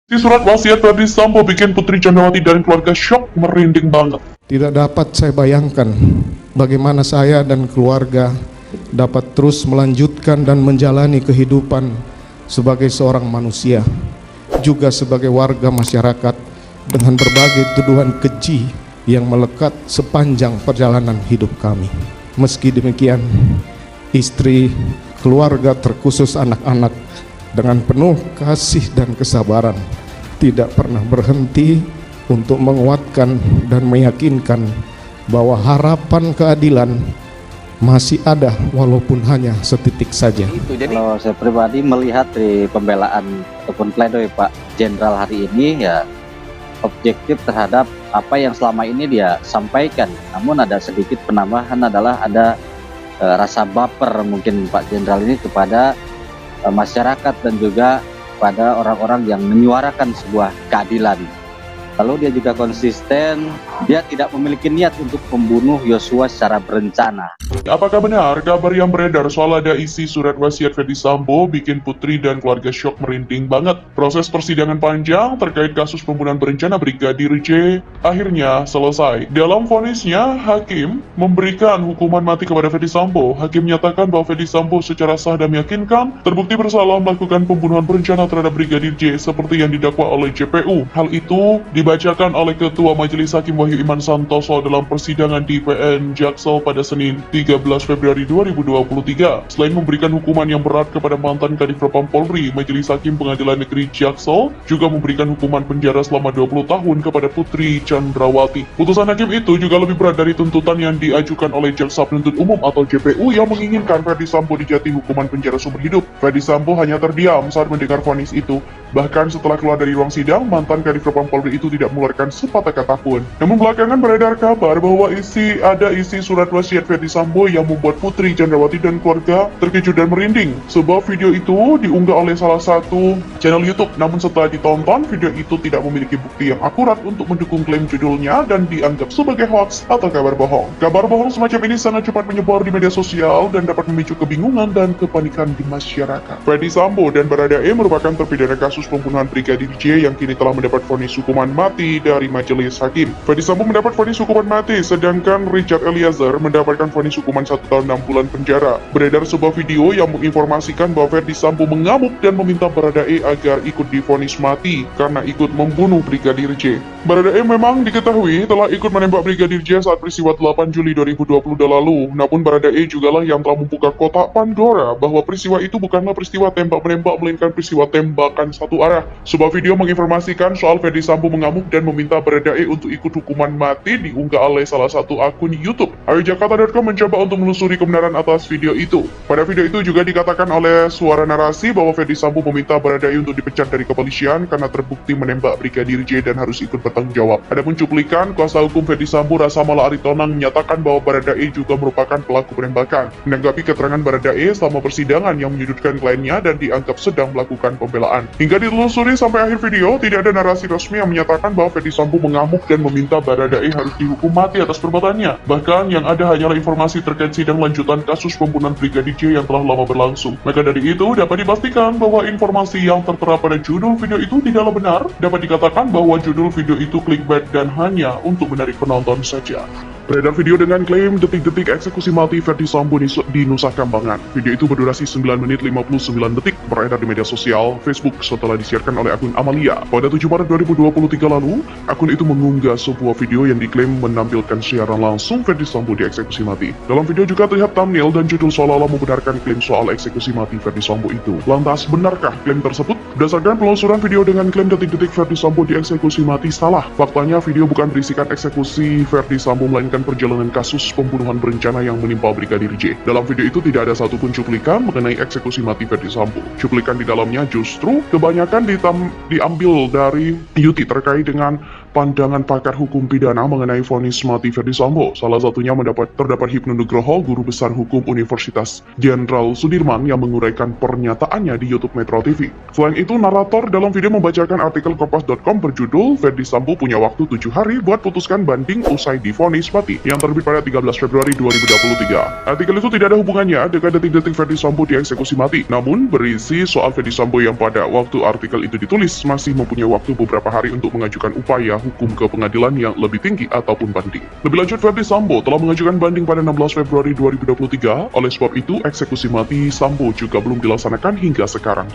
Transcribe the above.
Di surat wasiat Ferdy Sambo bikin Putri Chandrawati dan keluarga syok, merinding banget. Tidak dapat saya bayangkan bagaimana saya dan keluarga dapat terus melanjutkan dan menjalani kehidupan sebagai seorang manusia, juga sebagai warga masyarakat, dengan berbagai tuduhan keji yang melekat sepanjang perjalanan hidup kami. Meski demikian, istri, keluarga, terkhusus anak-anak, dengan penuh kasih dan kesabaran tidak pernah berhenti untuk menguatkan dan meyakinkan bahwa harapan keadilan masih ada walaupun hanya setitik saja. Kalau saya pribadi melihat dari pembelaan ataupun pledoi Pak Jenderal hari ini, ya objektif terhadap apa yang selama ini dia sampaikan. Namun ada sedikit penambahan adalah ada rasa baper mungkin Pak Jenderal ini kepada masyarakat dan juga pada orang-orang yang menyuarakan sebuah keadilan. Lalu dia juga konsisten, dia tidak memiliki niat untuk membunuh Yosua secara berencana. Apakah benar kabar yang beredar soal ada isi surat wasiat Ferdy Sambo bikin Putri dan keluarga syok, merinding banget? Proses persidangan panjang terkait kasus pembunuhan berencana Brigadir J akhirnya selesai. Dalam vonisnya, hakim memberikan hukuman mati kepada Ferdy Sambo. Hakim menyatakan bahwa Ferdy Sambo secara sah dan meyakinkan terbukti bersalah melakukan pembunuhan berencana terhadap Brigadir J seperti yang didakwa oleh JPU. Hal itu dibacakan oleh Ketua Majelis Hakim Wahyu Iman Santoso dalam persidangan di PN Jaksel pada Senin 13 Februari 2023. Selain memberikan hukuman yang berat kepada mantan Kadif Propam Polri, Majelis Hakim Pengadilan Negeri Jaksel juga memberikan hukuman penjara selama 20 tahun kepada Putri Chandrawati. Putusan hakim itu juga lebih berat dari tuntutan yang diajukan oleh Jaksa Penuntut Umum atau JPU yang menginginkan Ferdy Sambo dijatuhi hukuman penjara seumur hidup. Ferdy Sambo hanya terdiam saat mendengar vonis itu. Bahkan setelah keluar dari ruang sidang, mantan Kadif Propam Polri itu tidak mengeluarkan sepatah kata pun. Namun belakangan beredar kabar bahwa ada isi surat wasiat Ferdy Sambo yang membuat Putri Chandrawati dan keluarga terkejut dan merinding. Sebuah video itu diunggah oleh salah satu channel YouTube. Namun setelah ditonton, video itu tidak memiliki bukti yang akurat untuk mendukung klaim judulnya dan dianggap sebagai hoax atau kabar bohong. Kabar bohong semacam ini sangat cepat menyebar di media sosial dan dapat memicu kebingungan dan kepanikan di masyarakat. Ferdy Sambo dan Baradae merupakan terpidana kasus pembunuhan Brigadir J yang kini telah mendapat vonis hukuman mati dari majelis hakim. Ferdy Sambo mendapat vonis hukuman mati, sedangkan Richard Eliezer mendapatkan vonis hukuman 1 tahun 6 bulan penjara. Beredar sebuah video yang menginformasikan bahwa Ferdy Sambo mengamuk dan meminta Baradae agar ikut divonis mati karena ikut membunuh Brigadir J. Baradae memang diketahui telah ikut menembak Brigadir J saat peristiwa 8 Juli 2022 lalu. Namun Baradae jugalah yang telah membuka kotak Pandora bahwa peristiwa itu bukanlah peristiwa tembak-menembak, melainkan peristiwa tembakan satu arah. Sebuah video menginformasikan soal Ferdy Sambo mengamuk dan meminta Baradae untuk ikut hukuman mati diunggah oleh salah satu akun YouTube. Jakarta.com mencoba untuk menelusuri kebenaran atas video itu. Pada video itu juga dikatakan oleh suara narasi bahwa Ferdy Sambo meminta Baradae untuk dipecat dari kepolisian karena terbukti menembak Brigadir J dan harus ikut bertanggung jawab. Adapun cuplikan, kuasa hukum Ferdy Sambo Rasamala Aritonang menyatakan bahwa Baradae juga merupakan pelaku penembakan. Menanggapi keterangan Baradae selama persidangan yang menyudutkan kliennya dan dianggap sedang melakukan pembelaan. Hingga ditelusuri sampai akhir video, tidak ada narasi resmi yang menyatakan bahwa Ferdy Sambo mengamuk dan meminta Baradae harus dihukum mati atas perbuatannya. Bahkan yang ada hanyalah informasi terkait sidang lanjutan kasus pembunuhan Brigadir J yang telah lama berlangsung. Maka dari itu dapat dipastikan bahwa informasi yang tertera pada judul video itu tidaklah benar. Dapat dikatakan bahwa judul video itu clickbait dan hanya untuk menarik penonton saja. Beredar video dengan klaim detik-detik eksekusi mati Ferdy Sambo di Nusa Kambangan. Video itu berdurasi 9 menit 59 detik, beredar di media sosial Facebook setelah disiarkan oleh akun Amalia. Pada 7 Maret 2023 lalu, akun itu mengunggah sebuah video yang diklaim menampilkan siaran langsung Ferdy Sambo dieksekusi mati. Dalam video juga terlihat thumbnail dan judul seolah-olah membenarkan klaim soal eksekusi mati Ferdy Sambo itu. Lantas, benarkah klaim tersebut? Berdasarkan penelusuran video dengan klaim detik-detik Ferdy Sambo dieksekusi mati salah. Faktanya video bukan berisikan eksekusi Ferdy Sambo, melainkan perjalanan kasus pembunuhan berencana yang menimpa Brigadir J. Dalam video itu tidak ada satupun cuplikan mengenai eksekusi mati Ferdy Sambo. Cuplikan di dalamnya justru kebanyakan diambil dari YouTube terkait dengan pandangan pakar hukum pidana mengenai vonis mati Ferdy Sambo. Salah satunya terdapat Hipnu Nugroho, Guru Besar Hukum Universitas Jenderal Sudirman, yang menguraikan pernyataannya di YouTube Metro TV. Selain itu, narator dalam video membacakan artikel Kompas.com berjudul Ferdy Sambo punya waktu 7 hari buat putuskan banding usai divonis mati, yang terbit pada 13 Februari 2023. Artikel itu tidak ada hubungannya dengan detik-detik Ferdy Sambo dieksekusi mati, namun berisi soal Ferdy Sambo yang pada waktu artikel itu ditulis masih mempunyai waktu beberapa hari untuk mengajukan upaya hukum ke pengadilan yang lebih tinggi ataupun banding. Lebih lanjut, Ferdy Sambo telah mengajukan banding pada 16 Februari 2023, oleh sebab itu eksekusi mati Sambo juga belum dilaksanakan hingga sekarang.